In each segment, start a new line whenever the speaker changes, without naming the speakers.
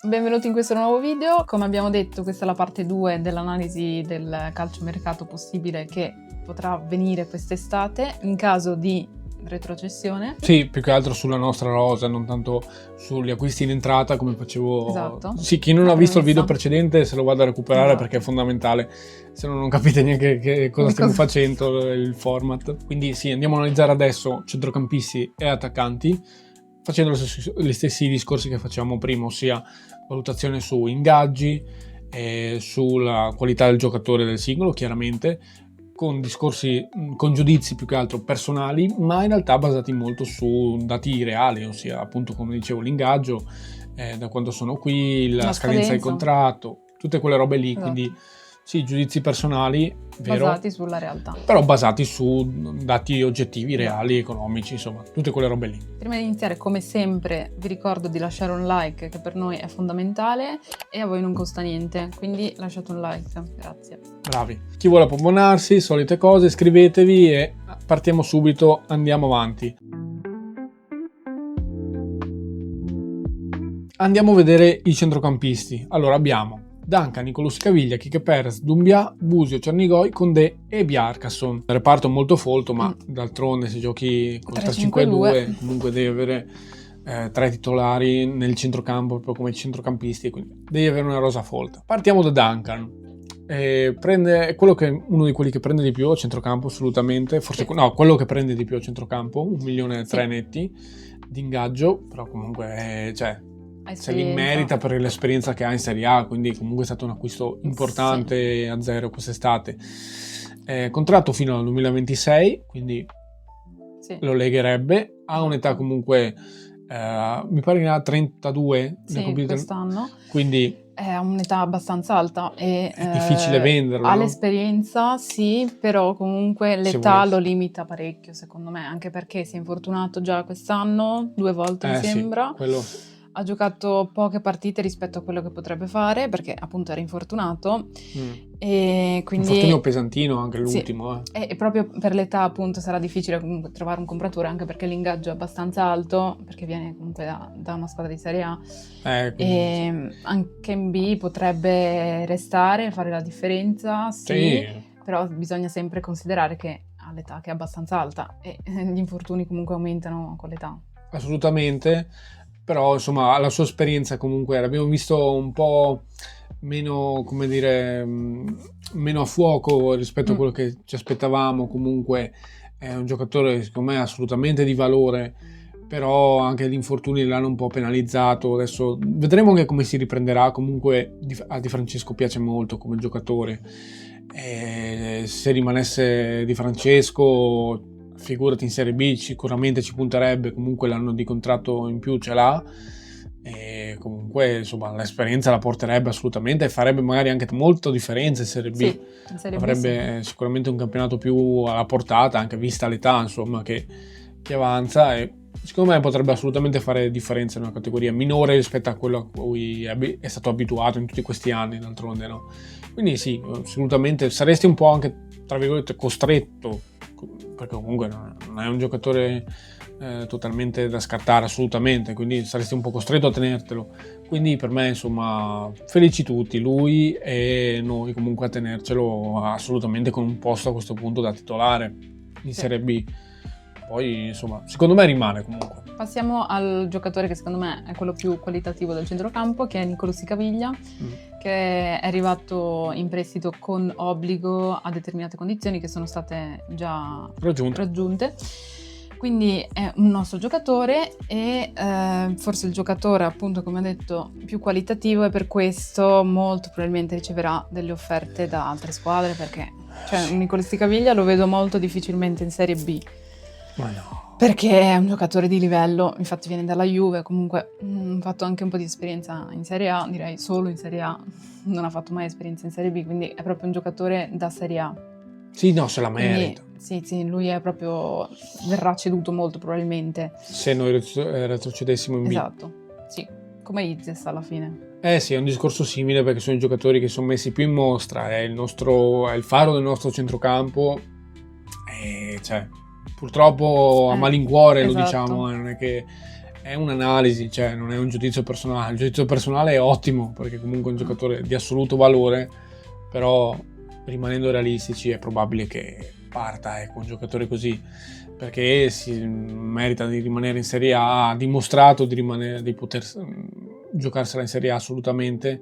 Benvenuti in questo nuovo video. Come abbiamo detto, questa è la parte 2 dell'analisi del calciomercato possibile che potrà avvenire quest'estate in caso di retrocessione.
Sì, più che altro sulla nostra rosa, non tanto sugli acquisti in entrata come facevo.
Esatto.
Sì, chi non ha visto il video precedente se lo vada a recuperare, perché è fondamentale, se no non capite neanche cosa stiamo facendo, il format. Quindi sì, andiamo a analizzare adesso centrocampisti e attaccanti, facendo gli stessi discorsi che facevamo prima, ossia valutazione su ingaggi, sulla qualità del giocatore del singolo, chiaramente, con discorsi, con giudizi più che altro personali, ma in realtà basati molto su dati reali, ossia appunto, come dicevo, l'ingaggio, da quando sono qui, la scadenza del contratto, tutte quelle robe lì. Esatto. Quindi sì, giudizi personali, vero,
basati sulla realtà,
però basati su dati oggettivi, reali, economici, insomma, tutte quelle robe lì.
Prima di iniziare, come sempre, vi ricordo di lasciare un like, che per noi è fondamentale e a voi non costa niente, quindi lasciate un like, grazie.
Bravi. Chi vuole può abbonarsi, solite cose, iscrivetevi e partiamo subito, andiamo avanti. Andiamo a vedere i centrocampisti. Allora abbiamo Duncan, Nicolussi Caviglia, Kike Perez, Doumbia, Busio, Cernigoi, Condé e Bjarkason. Reparto molto folto, ma d'altronde se giochi con 3-5-2 comunque devi avere tre titolari nel centrocampo, proprio come centrocampisti, quindi devi avere una rosa folta. Partiamo da Duncan. È uno di quelli che prende di più a centrocampo, assolutamente. Forse quello che prende di più a centrocampo, 1,3 milioni netti di ingaggio, però comunque se li merita per l'esperienza che ha in Serie A, quindi comunque è stato un acquisto importante a zero quest'estate. Contratto fino al 2026, quindi lo legherebbe. Ha un'età comunque, mi pare che ne ha 32
quest'anno,
quindi
è un'età abbastanza alta e
è difficile venderlo.
Ha l'esperienza, sì, però comunque l'età lo limita parecchio, secondo me, anche perché si è infortunato già quest'anno 2 volte, mi sembra.
Quello.
Ha giocato poche partite rispetto a quello che potrebbe fare, perché appunto era infortunato. E quindi
infortunio pesantino anche l'ultimo.
E proprio per l'età appunto sarà difficile comunque trovare un compratore, anche perché l'ingaggio è abbastanza alto, perché viene comunque da una squadra di Serie A. E anche in B potrebbe restare, fare la differenza, sì, però bisogna sempre considerare che ha l'età che è abbastanza alta e gli infortuni comunque aumentano con l'età.
Assolutamente. Però insomma la sua esperienza comunque l'abbiamo visto un po' meno, come dire, meno a fuoco rispetto a quello che ci aspettavamo. Comunque è un giocatore secondo me assolutamente di valore, però anche gli infortuni l'hanno un po' penalizzato. Adesso vedremo anche come si riprenderà. Comunque a Di Francesco piace molto come giocatore, se rimanesse Di Francesco, figurati in Serie B, sicuramente ci punterebbe. Comunque l'anno di contratto in più ce l'ha e comunque insomma l'esperienza la porterebbe assolutamente e farebbe magari anche molto differenza in Serie B.
In Serie
avrebbe
B,
sicuramente un campionato più alla portata, anche vista l'età insomma che avanza, e secondo me potrebbe assolutamente fare differenza in una categoria minore rispetto a quello a cui è stato abituato in tutti questi anni, d'altronde, no? Quindi sì, assolutamente saresti un po' anche tra virgolette costretto, perché comunque non è un giocatore totalmente da scartare assolutamente, quindi saresti un po' costretto a tenertelo. Quindi per me insomma felici tutti, lui e noi comunque a tenercelo assolutamente con un posto a questo punto da titolare in Serie B. Poi insomma secondo me rimane comunque.
Passiamo al giocatore che secondo me è quello più qualitativo del centrocampo, che è Nicolussi Caviglia, che è arrivato in prestito con obbligo a determinate condizioni che sono state già raggiunte. Quindi è un nostro giocatore e forse il giocatore, appunto, come ho detto, più qualitativo, e per questo molto probabilmente riceverà delle offerte da altre squadre, perché Nicolussi Caviglia lo vedo molto difficilmente in Serie B.
Ma no.
Perché è un giocatore di livello, infatti viene dalla Juve, comunque ha fatto anche un po' di esperienza in Serie A, direi solo in Serie A, non ha fatto mai esperienza in Serie B, quindi è proprio un giocatore da Serie A.
Sì, no, se la merita.
Sì, lui è proprio, verrà ceduto molto probabilmente.
Se noi retrocedessimo in B.
Esatto, sì, come Izes alla fine.
Sì, è un discorso simile, perché sono i giocatori che sono messi più in mostra, è il faro del nostro centrocampo, e purtroppo a malincuore, lo diciamo, non è che è un'analisi, cioè non è un giudizio personale. Il giudizio personale è ottimo perché comunque è un giocatore di assoluto valore, però rimanendo realistici è probabile che parta, ecco, un giocatore così, perché si merita di rimanere in Serie A, ha dimostrato di poter giocarsela in Serie A assolutamente,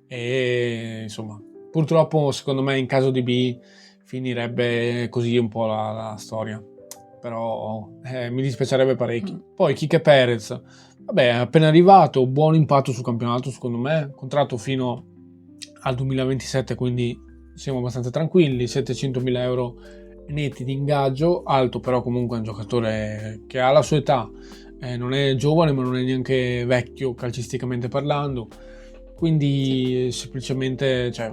e insomma purtroppo secondo me in caso di B finirebbe così un po' la storia, però mi dispiacerebbe parecchio. Poi Quique Perez, vabbè, è appena arrivato, buon impatto sul campionato secondo me, contratto fino al 2027, quindi siamo abbastanza tranquilli, 700.000 euro netti di ingaggio, alto, però comunque è un giocatore che ha la sua età, non è giovane ma non è neanche vecchio calcisticamente parlando, quindi semplicemente, cioè,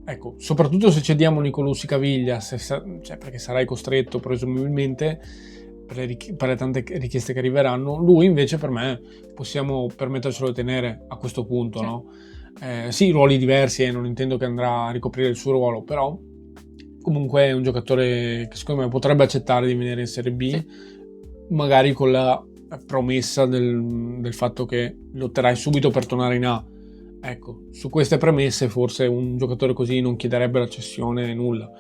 ecco, soprattutto se cediamo Nicolò Sicaviglia, cioè, perché sarai costretto presumibilmente per le tante richieste che arriveranno, lui invece per me possiamo permettercelo di tenere a questo punto, sì. No? Sì, ruoli diversi, e non intendo che andrà a ricoprire il suo ruolo, però comunque è un giocatore che secondo me potrebbe accettare di venire in Serie B, sì. Magari con la promessa del fatto che lotterai subito per tornare in A. Ecco, su queste premesse forse un giocatore così non chiederebbe la cessione, nulla.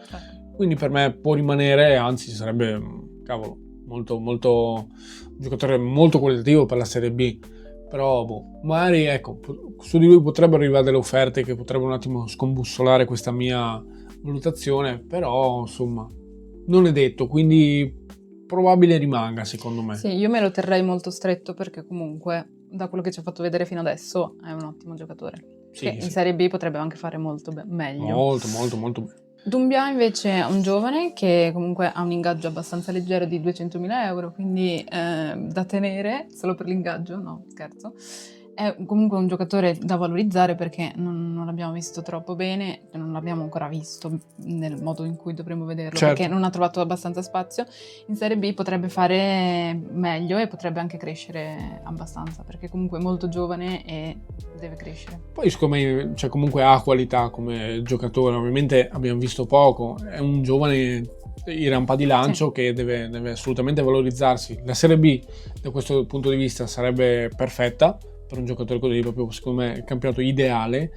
Quindi per me può rimanere, anzi sarebbe, cavolo, molto, molto, un giocatore molto qualitativo per la Serie B. Però magari, ecco, su di lui potrebbero arrivare delle offerte che potrebbero un attimo scombussolare questa mia valutazione, però insomma non è detto, quindi probabile rimanga secondo me.
Sì, io me lo terrei molto stretto perché comunque da quello che ci ha fatto vedere fino adesso è un ottimo giocatore, sì, che sì. In Serie B potrebbe anche fare molto meglio.
Molto bene.
Doumbia invece è un giovane che comunque ha un ingaggio abbastanza leggero di 200.000 euro, quindi da tenere solo per l'ingaggio, no scherzo. È comunque un giocatore da valorizzare perché non l'abbiamo visto troppo bene, non l'abbiamo ancora visto nel modo in cui dovremmo vederlo, certo. Perché non ha trovato abbastanza spazio. In Serie B potrebbe fare meglio e potrebbe anche crescere abbastanza, perché comunque è molto giovane e deve crescere.
Poi siccome cioè, comunque ha qualità come giocatore, ovviamente abbiamo visto poco, è un giovane in rampa di lancio, sì. Che deve assolutamente valorizzarsi. La Serie B da questo punto di vista sarebbe perfetta per un giocatore così, proprio secondo me il campionato ideale,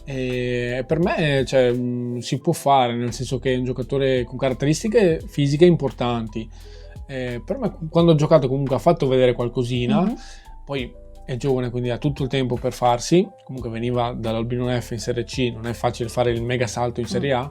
e per me cioè, si può fare, nel senso che è un giocatore con caratteristiche fisiche importanti, per me quando ha giocato comunque ha fatto vedere qualcosina, mm-hmm. Poi è giovane quindi ha tutto il tempo per farsi, comunque veniva dall'Albino F in Serie C, non è facile fare il mega salto in Serie A,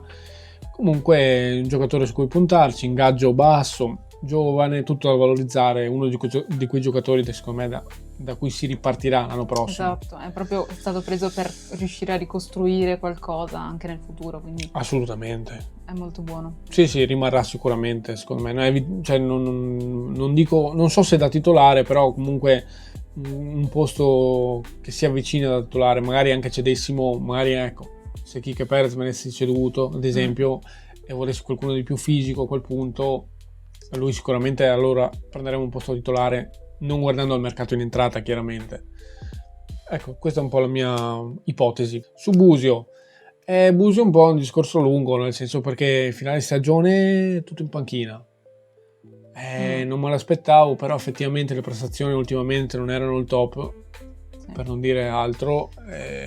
comunque è un giocatore su cui puntarci, ingaggio basso, giovane, tutto da valorizzare, uno di quei giocatori secondo me da cui si ripartirà l'anno prossimo.
Esatto, è proprio stato preso per riuscire a ricostruire qualcosa anche nel futuro, quindi
assolutamente
è molto buono.
Sì, rimarrà sicuramente secondo me, cioè, non dico, non so se da titolare, però comunque un posto che si avvicina da titolare, magari anche cedessimo, magari ecco, se Quique Perez venisse ceduto ad esempio e volessi qualcuno di più fisico a quel punto, lui sicuramente allora prenderemo un posto titolare, non guardando al mercato in entrata chiaramente. Ecco, questa è un po' la mia ipotesi. Su Busio è un po' un discorso lungo, nel senso perché finale stagione tutto in panchina, non me l'aspettavo, però effettivamente le prestazioni ultimamente non erano il top, sì. Per non dire altro.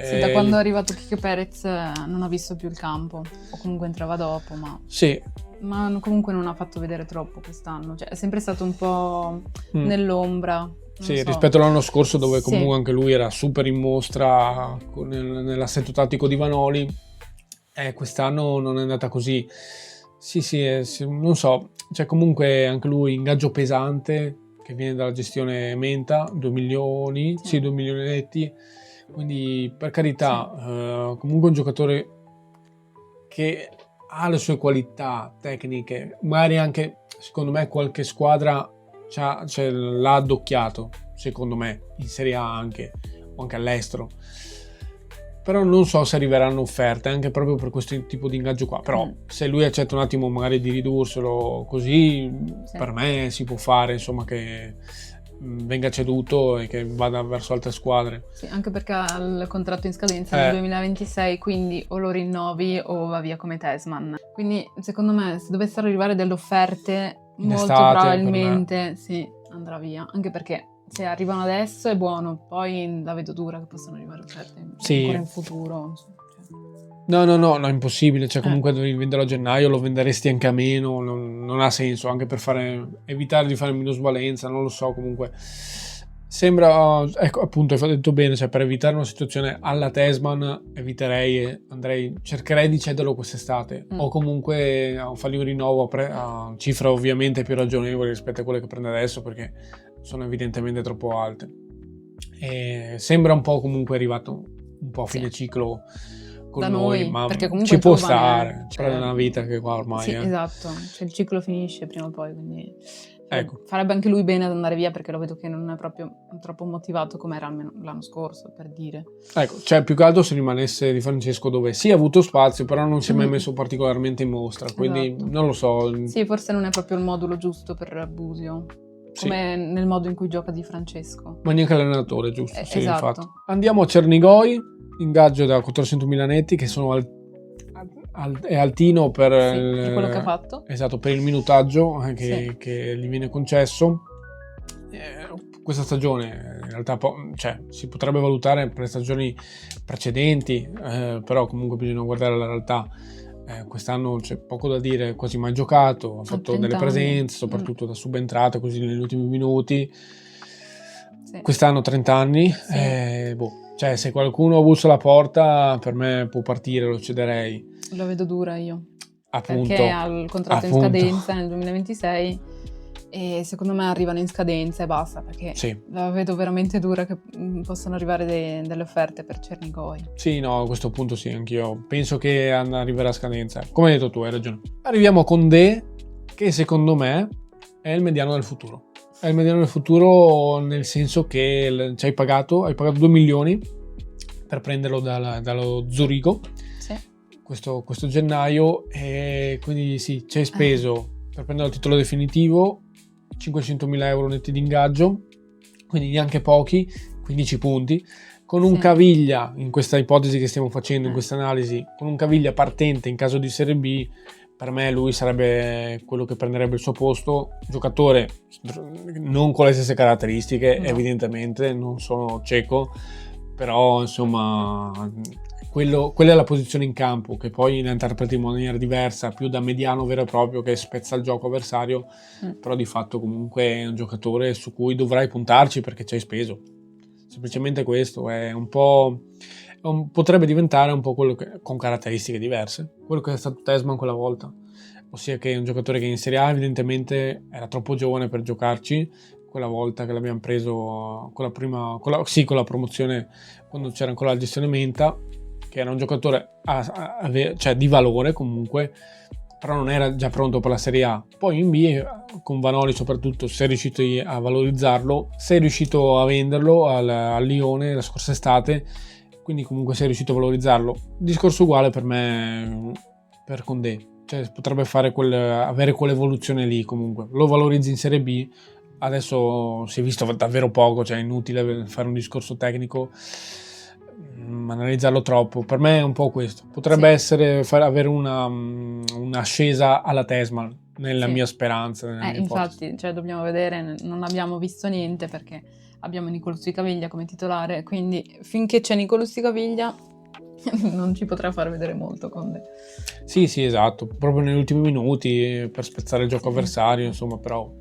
Sì, da quando è arrivato Quique Perez non ha visto più il campo, o comunque entrava dopo, ma
sì.
Ma comunque non ha fatto vedere troppo quest'anno, cioè è sempre stato un po' nell'ombra.
Sì, rispetto all'anno scorso dove comunque anche lui era super in mostra nell'assetto tattico di Vanoli, quest'anno non è andata così. Sì, non so, cioè comunque anche lui ingaggio pesante che viene dalla gestione Menta, 2 milioni, sì 2 milioni netti, quindi per carità, sì. Comunque un giocatore che ha le sue qualità tecniche, magari anche secondo me qualche squadra l'ha addocchiato, secondo me in Serie A anche, o anche all'estero, però non so se arriveranno offerte anche proprio per questo tipo di ingaggio qua, però se lui accetta un attimo magari di ridurselo così, sì. Per me si può fare, insomma, che venga ceduto e che vada verso altre squadre.
Sì, anche perché ha il contratto in scadenza nel 2026, quindi o lo rinnovi o va via come Tessman. Quindi secondo me se dovessero arrivare delle offerte molto probabilmente sì, andrà via, anche perché se arrivano adesso è buono, poi la vedo dura che possano arrivare offerte ancora in futuro.
No, è impossibile, cioè comunque devi venderlo a gennaio, lo venderesti anche a meno, non ha senso, anche per evitare di fare minusvalenza, non lo so, comunque sembra, ecco appunto hai detto bene, cioè per evitare una situazione alla Tesman cercherei di cederlo quest'estate o comunque fargli un rinnovo a cifre ovviamente più ragionevoli rispetto a quelle che prende adesso, perché sono evidentemente troppo alte e sembra un po' comunque arrivato un po' a fine ciclo con
da
noi, ma
perché comunque
ci può stare, c'è una vita che qua ormai
sì, esatto, cioè il ciclo finisce prima o poi, quindi
ecco.
Farebbe anche lui bene ad andare via, perché lo vedo che non è proprio troppo motivato come era almeno l'anno scorso, per dire.
Ecco, cioè più che altro se rimanesse Di Francesco, dove sì ha avuto spazio, però non si è mai messo particolarmente in mostra, quindi non lo so.
Sì, forse non è proprio il modulo giusto per Busio, come nel modo in cui gioca Di Francesco.
Ma neanche l'allenatore, giusto? Sì,
esatto.
Infatti. Andiamo a Cernigoi, ingaggio da 400.000 netti, che sono è altino per
è quello che ha fatto.
Esatto, per il minutaggio che gli viene concesso. Questa stagione in realtà si potrebbe valutare per le stagioni precedenti, però comunque bisogna guardare la realtà. Quest'anno c'è poco da dire, quasi mai giocato, ha fatto delle presenze, soprattutto da subentrata così negli ultimi minuti. Quest'anno 30 anni, cioè se qualcuno bussa alla porta per me può partire, lo cederei.
Lo vedo dura io,
appunto,
perché ha il contratto in scadenza nel 2026 e secondo me arrivano in scadenza e basta, perché la vedo veramente dura che possano arrivare delle offerte per Cernigoi.
Sì, no, a questo punto sì, anch'io penso che arriverà a scadenza. Come hai detto tu, hai ragione. Arriviamo con De, che secondo me è il mediano del futuro. È il mediano del futuro nel senso che hai pagato 2 milioni per prenderlo dallo Zurigo questo gennaio, e quindi sì, ci hai speso per prendere il titolo definitivo 500.000 euro netti di ingaggio, quindi neanche pochi, 15 punti, con un Caviglia, in questa ipotesi che stiamo facendo, in questa analisi, con un Caviglia partente in caso di Serie B. Per me lui sarebbe quello che prenderebbe il suo posto, giocatore non con le stesse caratteristiche, evidentemente, non sono cieco, però insomma quella è la posizione in campo, che poi la interpreti in maniera diversa, più da mediano vero e proprio che spezza il gioco avversario, però di fatto comunque è un giocatore su cui dovrai puntarci perché ci hai speso. Semplicemente questo è un po'... potrebbe diventare un po' quello con caratteristiche diverse, quello che è stato Tesman quella volta, ossia che è un giocatore che in Serie A evidentemente era troppo giovane per giocarci quella volta che l'abbiamo preso con la promozione, quando c'era ancora la gestione Menta, che era un giocatore di valore comunque, però non era già pronto per la Serie A. Poi in B, con Vanoli soprattutto, sei riuscito a valorizzarlo, sei riuscito a venderlo al Lione la scorsa estate, quindi comunque sei riuscito a valorizzarlo. Discorso uguale per me per Condé, cioè potrebbe avere quell'evoluzione lì. Comunque lo valorizzi in Serie B, adesso si è visto davvero poco, cioè è inutile fare un discorso tecnico, analizzarlo troppo. Per me è un po' questo, potrebbe essere avere un'ascesa alla Tesman, nella mia speranza, nella mia
infatti, cioè dobbiamo vedere, non abbiamo visto niente perché abbiamo Nicolussi Caviglia come titolare, quindi finché c'è Nicolussi Caviglia non ci potrà far vedere molto Condé.
Sì, esatto, proprio negli ultimi minuti per spezzare il gioco avversario, insomma, però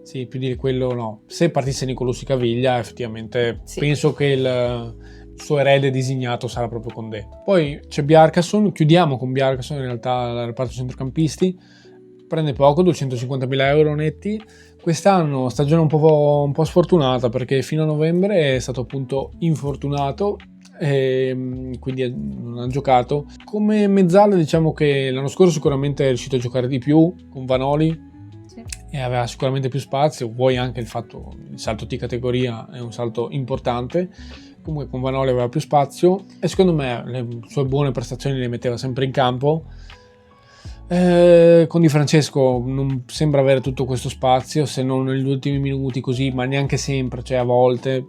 sì, più di quello no. Se partisse Nicolussi Caviglia, effettivamente penso che il suo erede designato sarà proprio Condé. Poi c'è Bjarkason, chiudiamo con Bjarkason, in realtà il reparto centrocampisti, prende poco, 250.000 euro netti. Quest'anno stagione un po' sfortunata, perché fino a novembre è stato appunto infortunato e quindi non ha giocato. Come mezzala diciamo che l'anno scorso sicuramente è riuscito a giocare di più con Vanoli e aveva sicuramente più spazio, vuoi anche il salto di categoria è un salto importante. Comunque con Vanoli aveva più spazio e secondo me le sue buone prestazioni le metteva sempre in campo. Con Di Francesco non sembra avere tutto questo spazio, se non negli ultimi minuti così, ma neanche sempre, cioè a volte.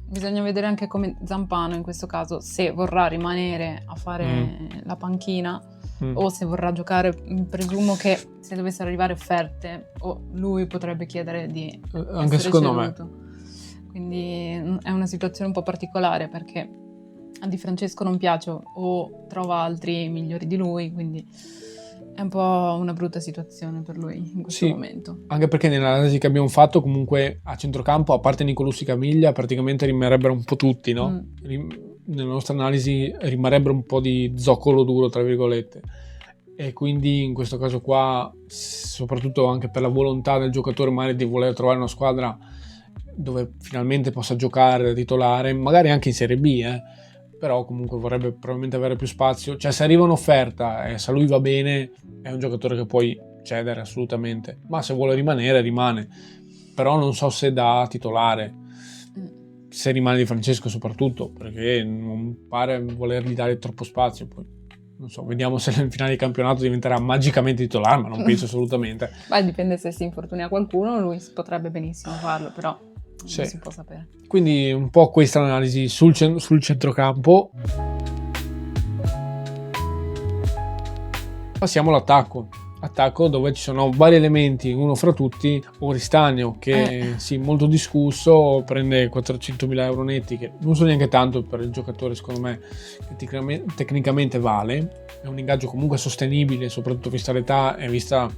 Bisogna vedere anche come Zampano in questo caso, se vorrà rimanere a fare la panchina o se vorrà giocare. Presumo che se dovessero arrivare offerte lui potrebbe chiedere di
anche secondo
ceduto. quindi è una situazione un po' particolare perché a Di Francesco non piace o trova altri migliori di lui, quindi è un po' una brutta situazione per lui in questo momento.
Anche perché nell'analisi che abbiamo fatto comunque a centrocampo, a parte Nicolussi Caviglia, praticamente rimarrebbero un po' tutti, no? Nella nostra analisi rimarrebbero un po' di zoccolo duro, tra virgolette. E quindi in questo caso qua, soprattutto anche per la volontà del giocatore magari di voler trovare una squadra dove finalmente possa giocare da titolare, magari anche in Serie B, però comunque vorrebbe probabilmente avere più spazio. Cioè, se arriva un'offerta e se a lui va bene, è un giocatore che puoi cedere assolutamente, ma se vuole rimanere, rimane. Però non so se da titolare, se rimane Di Francesco soprattutto, perché non pare volergli dare troppo spazio. Poi non so, vediamo se nel finale di campionato diventerà magicamente titolare, ma non penso assolutamente.
Beh, dipende se si infortuna qualcuno, lui potrebbe benissimo farlo, però non si può sapere.
Quindi un po' questa l'analisi sul centrocampo. Passiamo all'attacco. Attacco dove ci sono vari elementi, uno fra tutti Oristagno che sì, molto discusso, prende 400.000 euro netti, che non so neanche tanto per il giocatore, secondo me che tecnicamente vale, è un ingaggio comunque sostenibile, soprattutto vista l'età e vista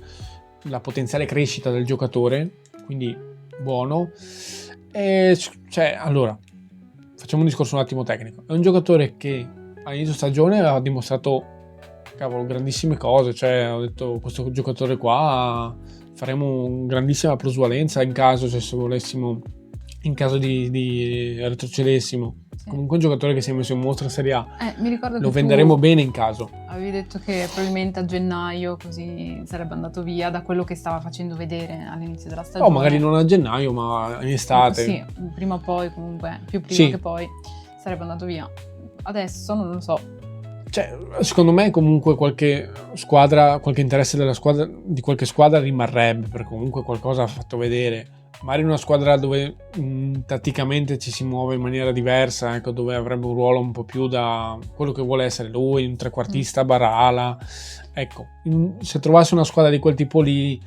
la potenziale crescita del giocatore, quindi buono. E cioè, allora, facciamo un discorso un attimo tecnico. È un giocatore che all'inizio stagione ha dimostrato grandissime cose, cioè ho detto questo giocatore qua faremo grandissima plusvalenza in caso, se volessimo, in caso di retrocedessimo. Comunque un giocatore che si è messo in mostra in Serie A,
mi ricordo
lo
che
venderemo bene in caso.
Avevi detto che probabilmente a gennaio così sarebbe andato via, da quello che stava facendo vedere all'inizio della stagione.
Magari non a gennaio, ma in estate.
Sì, prima o poi comunque, più prima che poi sarebbe andato via. Adesso non lo so.
Cioè, secondo me comunque qualche interesse di qualche squadra rimarrebbe, perché comunque qualcosa ha fatto vedere. Magari una squadra dove tatticamente ci si muove in maniera diversa, ecco, dove avrebbe un ruolo un po' più da quello che vuole essere lui, un trequartista barala. Ecco, se trovasse una squadra di quel tipo lì,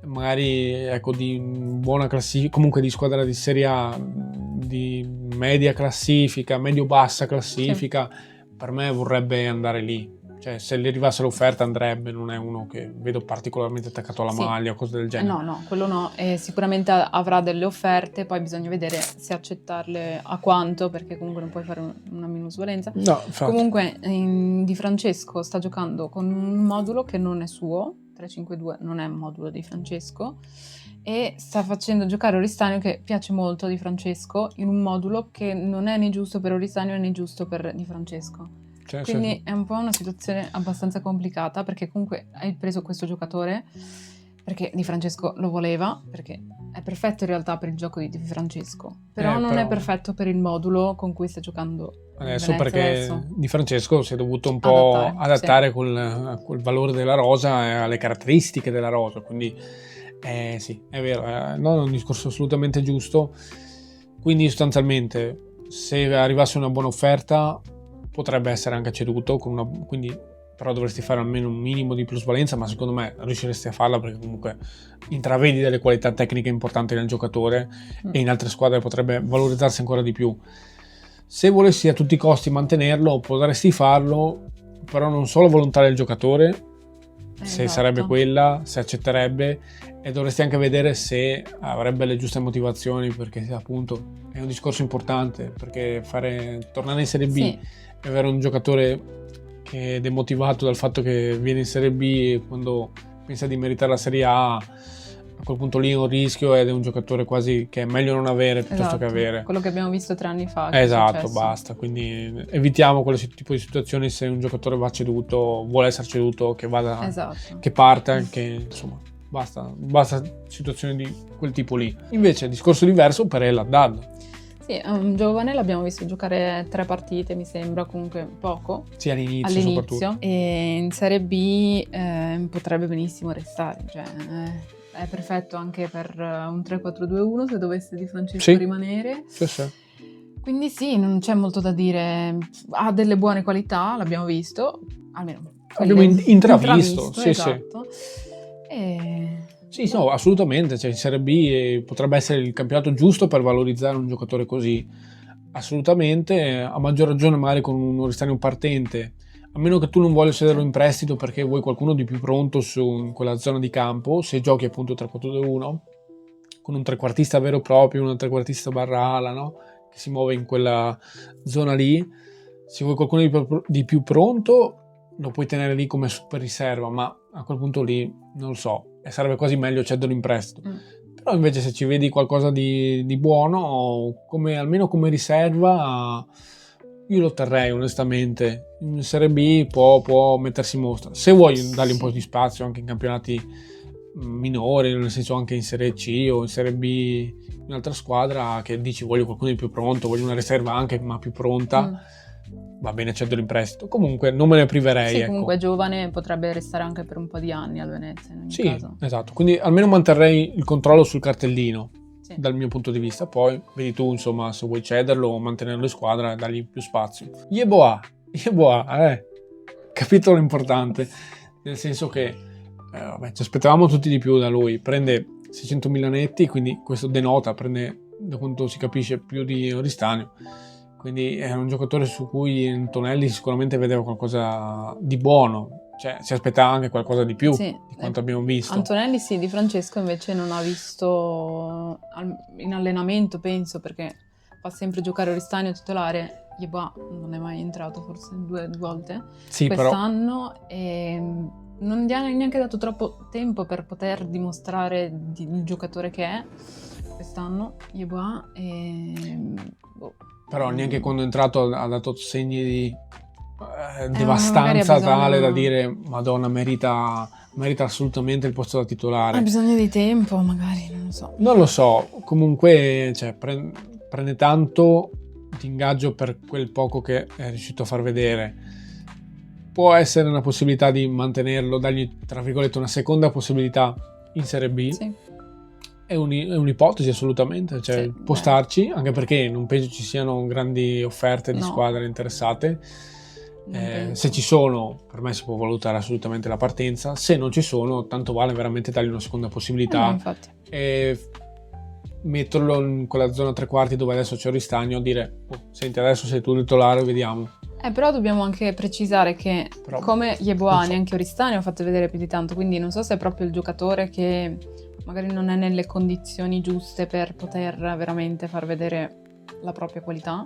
magari ecco, di buona classifica, comunque di squadra di Serie A, di media classifica, medio-bassa classifica, per me vorrebbe andare lì. Cioè, se gli arrivasse l'offerta andrebbe, non è uno che vedo particolarmente attaccato alla maglia o cose del genere.
No, quello no. Sicuramente avrà delle offerte, poi bisogna vedere se accettarle a quanto, perché comunque non puoi fare una minusvalenza.
No, infatti.
Comunque Di Francesco sta giocando con un modulo che non è suo, 3-5-2 non è un modulo di Francesco, e sta facendo giocare Oristagno, che piace molto a Di Francesco, in un modulo che non è né giusto per Oristagno né giusto per Di Francesco. Quindi è un po' una situazione abbastanza complicata, perché comunque hai preso questo giocatore perché Di Francesco lo voleva, perché è perfetto in realtà per il gioco di Di Francesco, però non è perfetto per il modulo con cui sta giocando
adesso, perché Di Francesco si è dovuto un po' adattare col valore della rosa e alle caratteristiche della rosa, quindi sì, è vero, no, è un discorso assolutamente giusto. Quindi sostanzialmente se arrivasse una buona offerta potrebbe essere anche ceduto, quindi però dovresti fare almeno un minimo di plusvalenza, ma secondo me riusciresti a farla, perché comunque intravedi delle qualità tecniche importanti nel giocatore e in altre squadre potrebbe valorizzarsi ancora di più. Se volessi a tutti i costi mantenerlo, potresti farlo, però non so la volontà del giocatore, se sarebbe quella, se accetterebbe, e dovresti anche vedere se avrebbe le giuste motivazioni, perché appunto è un discorso importante, perché tornare in Serie B e avere un giocatore che è demotivato dal fatto che viene in Serie B e quando pensa di meritare la Serie A quel punto lì è un rischio, ed è un giocatore quasi che è meglio non avere piuttosto che avere.
Quello che abbiamo visto 3 anni fa.
Esatto, basta. Quindi evitiamo quel tipo di situazioni. Se un giocatore va ceduto, vuole essere ceduto, che vada, che parta, che insomma basta situazioni di quel tipo lì. Invece discorso diverso per El Haddad.
Sì, è un giovane, l'abbiamo visto giocare 3 partite, mi sembra, comunque poco.
Sì, all'inizio soprattutto.
E in Serie B potrebbe benissimo restare, cioè è perfetto anche per un 3-4-2-1 se dovesse Di Francesco rimanere.
Sì.
Quindi sì, non c'è molto da dire. Ha delle buone qualità, l'abbiamo visto, almeno
abbiamo intravisto. Sì,
esatto. E
Sì, no, assolutamente, cioè in Serie B potrebbe essere il campionato giusto per valorizzare un giocatore così, assolutamente, a maggior ragione magari con un Oristano partente, a meno che tu non voglia cederlo in prestito perché vuoi qualcuno di più pronto in quella zona di campo, se giochi appunto 3-4-2-1, con un trequartista vero e proprio, un trequartista barra ala, no? Che si muove in quella zona lì, se vuoi qualcuno di più pronto lo puoi tenere lì come super riserva, ma a quel punto lì non lo so, e sarebbe quasi meglio cederlo in prestito. Però invece se ci vedi qualcosa di buono, almeno come riserva, io lo terrei onestamente. In Serie B può mettersi in mostra. Se vuoi dargli un po' di spazio anche in campionati minori, nel senso anche in Serie C o in Serie B in un'altra squadra, che dici voglio qualcuno di più pronto, voglio una riserva anche ma più pronta, va bene, cederlo in prestito. Comunque non me ne priverei.
Sì,
ecco.
comunque è giovane, potrebbe restare anche per un po' di anni al Venezia in ogni caso.
Esatto, quindi almeno manterrei il controllo sul cartellino, dal mio punto di vista. Poi vedi tu, insomma, se vuoi cederlo o mantenerlo in squadra e dargli più spazio. Yeboah, capitolo importante, nel senso che ci aspettavamo tutti di più da lui. Prende 600.000 netti, quindi questo denota, prende, da quanto si capisce, più di Oristano. Quindi è un giocatore su cui Antonelli sicuramente vedeva qualcosa di buono, cioè si aspettava anche qualcosa di più di quanto abbiamo visto.
Antonelli sì, Di Francesco invece non ha visto in allenamento, penso, perché fa sempre giocare Oristano titolare. Yeboah non è mai entrato, forse due volte quest'anno, però... e non gli ha neanche dato troppo tempo per poter dimostrare il giocatore che è quest'anno Yeboah,
però neanche quando è entrato ha dato segni di devastanza tale da dire Madonna, merita assolutamente il posto da titolare.
Ha bisogno di tempo, magari,
non lo so, comunque cioè, prende tanto di ingaggio per quel poco che è riuscito a far vedere. Può essere una possibilità di mantenerlo, dargli tra virgolette una seconda possibilità in Serie B. È un'ipotesi assolutamente, cioè può starci, anche perché non penso ci siano grandi offerte di squadre interessate. Se ci sono, per me si può valutare assolutamente la partenza. Se non ci sono, tanto vale veramente dargli una seconda possibilità e metterlo in quella zona tre quarti dove adesso c'è Oristano, dire senti, adesso sei tu il titolare, vediamo.
Però dobbiamo anche precisare che come Yeboah neanche Oristano ha fatto vedere più di tanto, quindi non so se è proprio il giocatore che magari non è nelle condizioni giuste per poter veramente far vedere la propria qualità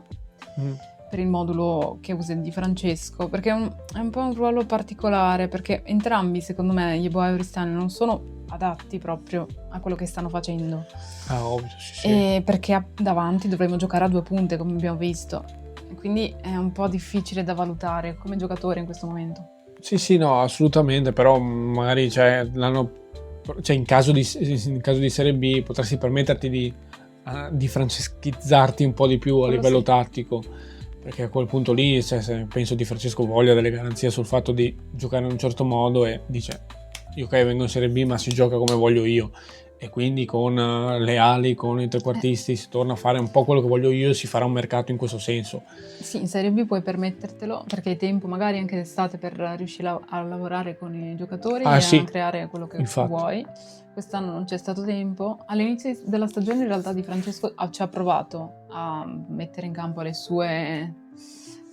per il modulo che usa Di Francesco, perché è un po' un ruolo particolare, perché entrambi secondo me Yeboah e Oristano non sono adatti proprio a quello che stanno facendo.
Ovvio, sì.
Perché davanti dovremmo giocare a due punte, come abbiamo visto, quindi è un po' difficile da valutare come giocatore in questo momento.
Sì, no, assolutamente, però magari in caso di Serie B potresti permetterti di franceschizzarti un po' di più a livello tattico, perché a quel punto lì penso Di Francesco voglia delle garanzie sul fatto di giocare in un certo modo e dice io vengo in Serie B ma si gioca come voglio io, e quindi con le ali, con i trequartisti si torna a fare un po' quello che voglio io e si farà un mercato in questo senso.
Sì, in Serie B puoi permettertelo perché hai tempo magari anche d'estate per riuscire a lavorare con i giocatori e a creare quello che vuoi. Quest'anno non c'è stato tempo. All'inizio della stagione in realtà Di Francesco ci ha provato a mettere in campo le sue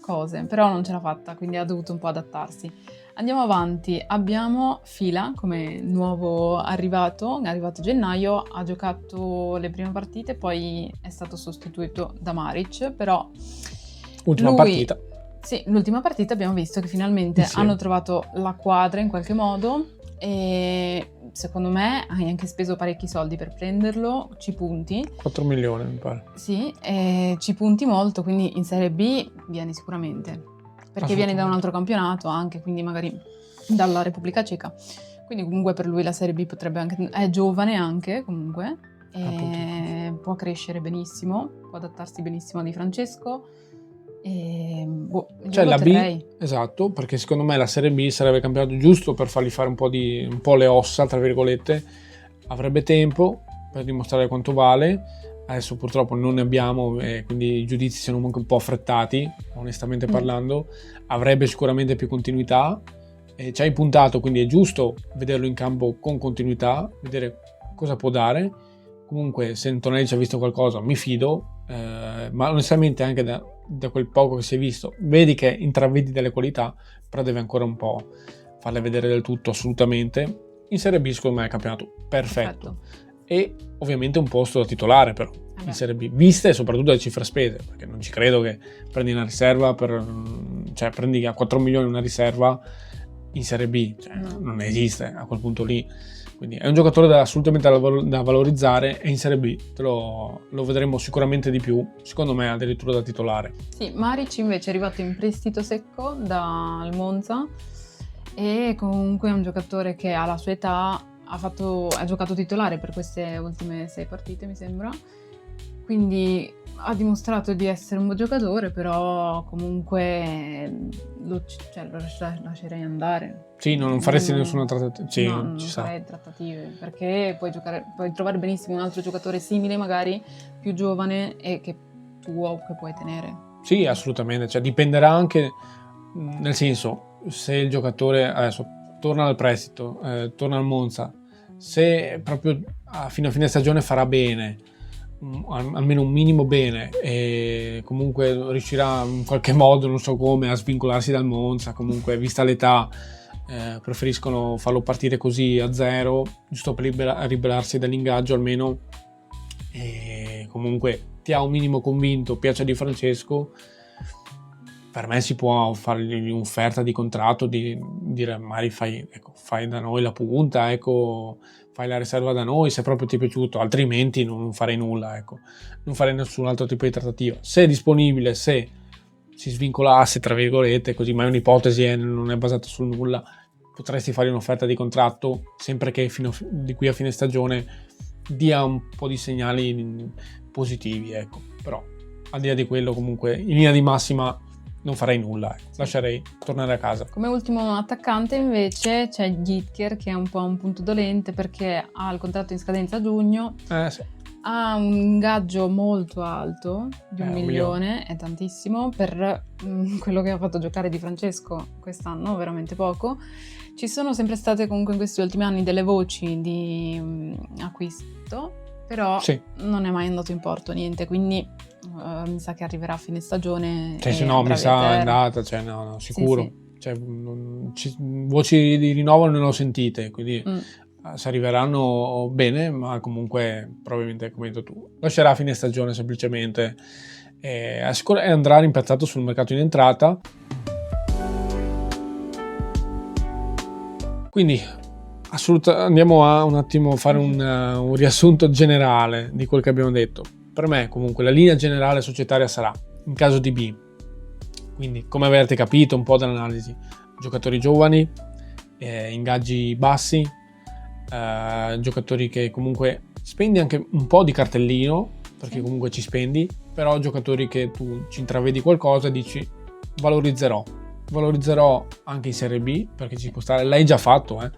cose, però non ce l'ha fatta, quindi ha dovuto un po' adattarsi. Andiamo avanti, abbiamo Fila come nuovo arrivato a gennaio, ha giocato le prime partite, poi è stato sostituito da Maric, però
partita.
Sì, l'ultima partita abbiamo visto che finalmente hanno trovato la quadra in qualche modo e secondo me hai anche speso parecchi soldi per prenderlo, ci punti.
4 milioni mi pare.
Sì, ci punti molto, quindi in Serie B vieni sicuramente. Perché viene da un altro campionato anche, quindi magari dalla Repubblica Ceca. Quindi comunque per lui la Serie B potrebbe anche... È giovane anche comunque, può crescere benissimo, può adattarsi benissimo a Di Francesco.
La B, esatto, perché secondo me la Serie B sarebbe il campionato giusto per fargli fare un po' le ossa, tra virgolette. Avrebbe tempo per dimostrare quanto vale. Adesso purtroppo non ne abbiamo, quindi i giudizi sono anche un po' affrettati, onestamente parlando. Avrebbe sicuramente più continuità, ci hai puntato, quindi è giusto vederlo in campo con continuità, vedere cosa può dare. Comunque se Antonelli ci ha visto qualcosa mi fido, ma onestamente anche da quel poco che si è visto vedi che intravedi delle qualità, però deve ancora un po' farle vedere del tutto assolutamente. In Serie B secondo me è campionato perfetto. E ovviamente un posto da titolare però in Serie B, viste soprattutto le cifre spese, perché non ci credo che prendi una riserva cioè prendi a 4 milioni una riserva in Serie B, cioè, non esiste a quel punto lì. Quindi è un giocatore assolutamente da valorizzare, e in Serie B lo vedremo sicuramente di più, secondo me addirittura da titolare.
Sì, Maric invece è arrivato in prestito secco dal Monza, e comunque è un giocatore che alla sua età ha giocato titolare per queste ultime 6 partite mi sembra, quindi ha dimostrato di essere un buon giocatore, però comunque lo lascerei andare.
Sì, non faresti nessuna trattativa. Sì,
no, non farei trattative, perché puoi trovare benissimo un altro giocatore simile, magari più giovane e che puoi tenere.
Sì, assolutamente, cioè dipenderà anche, nel senso, se il giocatore adesso torna dal prestito, torna al Monza, se proprio a fine stagione farà bene, almeno un minimo bene, e comunque riuscirà in qualche modo, non so come, a svincolarsi dal Monza, comunque vista l'età preferiscono farlo partire così a zero, giusto per liberarsi dall'ingaggio almeno, e comunque ti ha un minimo convinto, piace Di Francesco, per me si può fargli un'offerta di contratto, di dire magari fai da noi la punta, ecco, fai la riserva da noi se proprio ti è piaciuto, altrimenti non farei nulla, ecco, non farei nessun altro tipo di trattativa. Se è disponibile, se si svincolasse tra virgolette, così, ma è un'ipotesi, non è basata sul nulla, potresti fare un'offerta di contratto, sempre che di qui a fine stagione dia un po' di segnali positivi, ecco. Però al di là di quello, comunque in linea di massima non farei nulla, lascerei tornare a casa.
Come ultimo attaccante invece c'è Gyökeres, che è un po' un punto dolente perché ha il contratto in scadenza a giugno,
Sì.
ha un ingaggio molto alto di 1 milione, è tantissimo per quello che ha fatto giocare Di Francesco quest'anno, veramente poco. Ci sono sempre state comunque in questi ultimi anni delle voci di acquisto, però non è mai andato in porto niente, quindi mi sa che arriverà a fine stagione.
Se no, mi sa è andata, no, sicuro. Sì. Cioè, voci di rinnovo non le ho sentite, quindi se arriveranno bene, ma comunque probabilmente, come hai detto tu, lascerà a fine stagione semplicemente, e andrà rimpiazzato sul mercato in entrata. Quindi andiamo a un attimo fare un riassunto generale di quel che abbiamo detto. Per me comunque la linea generale societaria sarà, in caso di B, quindi come avete capito un po' dall'analisi, giocatori giovani, ingaggi bassi, giocatori che comunque spendi anche un po' di cartellino, perché comunque ci spendi, però giocatori che tu ci intravedi qualcosa e dici valorizzerò anche in Serie B, perché ci può stare, l'hai già fatto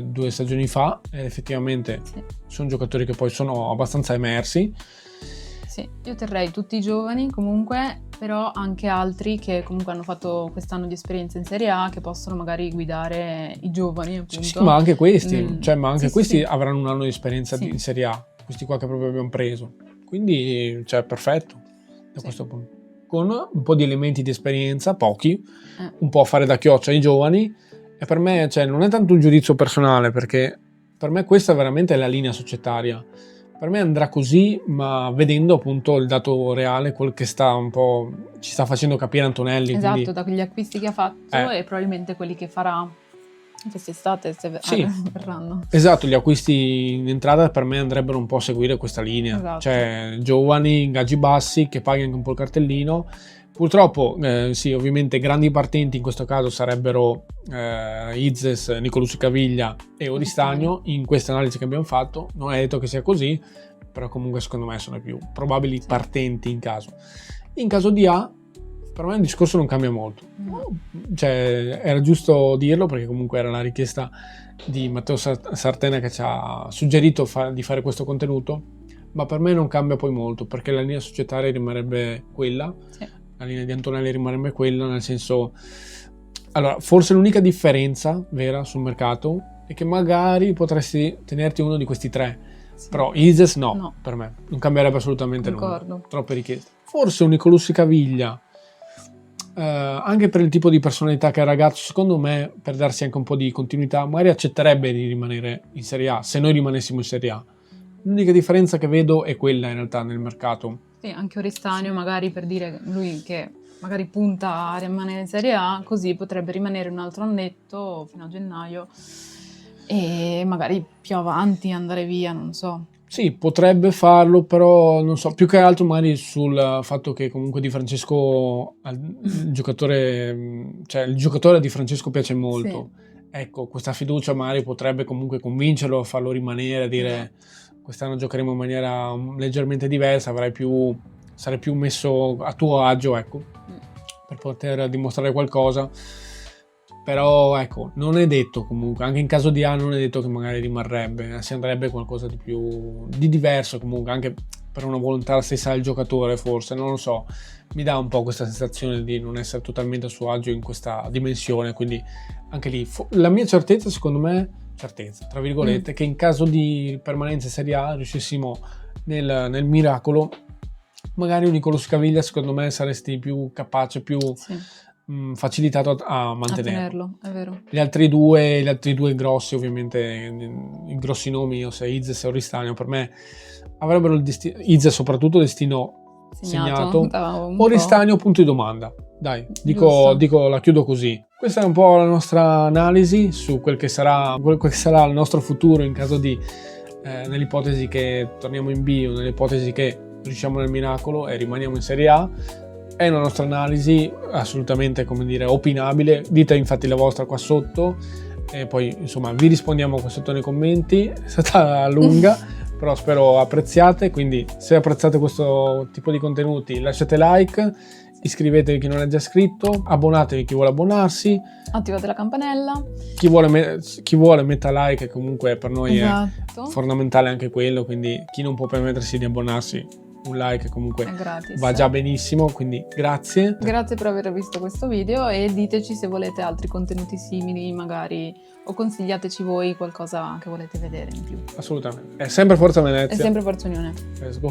2 stagioni fa, ed effettivamente sono giocatori che poi sono abbastanza emersi.
Sì, io terrei tutti i giovani comunque, però anche altri che comunque hanno fatto quest'anno di esperienza in Serie A, che possono magari guidare i giovani, appunto.
Sì, ma anche questi, questi avranno un anno di esperienza in Serie A, questi qua che proprio abbiamo preso, quindi perfetto da questo punto, con un po' di elementi di esperienza, pochi, un po' a fare da chioccia ai giovani. E per me, non è tanto un giudizio personale, perché per me questa veramente è la linea societaria. Per me andrà così, ma vedendo appunto il dato reale, quel che ci sta facendo capire Antonelli.
Esatto,
quindi,
da quegli acquisti che ha fatto e probabilmente quelli che farà quest'estate, se verranno.
Esatto, gli acquisti in entrata per me andrebbero un po' a seguire questa linea.
Esatto.
Cioè giovani, ingaggi bassi, che paghi anche un po' il cartellino. Purtroppo, ovviamente grandi partenti in questo caso sarebbero Izes, Nicolussi Caviglia e Oristagno. In questa analisi che abbiamo fatto non è detto che sia così, però comunque secondo me sono i più probabili partenti in caso. In caso di A, per me il discorso non cambia molto. Era giusto dirlo, perché comunque era la richiesta di Matteo Sartena, che ci ha suggerito di fare questo contenuto, ma per me non cambia poi molto, perché la linea societaria rimarrebbe quella. La linea di Antonelli rimarrebbe quella, nel senso Allora, forse l'unica differenza vera sul mercato è che magari potresti tenerti uno di questi tre,
Sì.
però Isis no, per me, non cambierebbe assolutamente
Concordo.
nulla, troppe richieste. Forse un Nicolussi Caviglia, anche per il tipo di personalità che ha il ragazzo, secondo me, per darsi anche un po' di continuità, magari accetterebbe di rimanere in Serie A, se noi rimanessimo in Serie A. L'unica differenza che vedo è quella in realtà nel mercato.
Sì, anche Oristanio magari, per dire lui che magari punta a rimanere in Serie A, così potrebbe rimanere un altro annetto fino a gennaio e magari più avanti andare via, non so.
Sì, potrebbe farlo, però non so, più che altro magari sul fatto che comunque Di Francesco, il giocatore di Francesco piace molto.
Sì.
Ecco, questa fiducia magari potrebbe comunque convincerlo a farlo rimanere, a dire quest'anno giocheremo in maniera leggermente diversa, sarai più messo a tuo agio, ecco, per poter dimostrare qualcosa. Però ecco, non è detto comunque, anche in caso di A non è detto che magari rimarrebbe, si andrebbe qualcosa di diverso comunque, anche per una volontà stessa del giocatore forse, non lo so, mi dà un po' questa sensazione di non essere totalmente a suo agio in questa dimensione, quindi anche lì la mia certezza, secondo me, certezza tra virgolette, che in caso di permanenza in Serie A riuscissimo nel miracolo, magari un Nicolò Scaviglia secondo me saresti più capace, più facilitato a mantenerlo.
È vero.
Gli altri due grossi, ovviamente, i grossi nomi, ossia Izes e Oristanio, per me avrebbero il destino, Izes soprattutto destino segnato. Oristanio punto di domanda. Dai, la chiudo così. Questa è un po' la nostra analisi su quel che sarà il nostro futuro in caso di nell'ipotesi che torniamo in B o nell'ipotesi che riusciamo nel miracolo e rimaniamo in Serie A. È una nostra analisi assolutamente, come dire, opinabile. Dite infatti la vostra qua sotto e poi insomma vi rispondiamo qua sotto nei commenti. È stata lunga però spero apprezziate, quindi se apprezzate questo tipo di contenuti lasciate like, iscrivetevi chi non è già iscritto, abbonatevi chi vuole abbonarsi,
attivate la campanella,
chi vuole metta like, comunque per noi è fondamentale anche quello, quindi chi non può permettersi di abbonarsi, un like comunque va già benissimo, quindi grazie
per aver visto questo video e diteci se volete altri contenuti simili magari, o consigliateci voi qualcosa che volete vedere in più.
Assolutamente, è sempre Forza Venezia,
è sempre Forza Unione.
Let's go.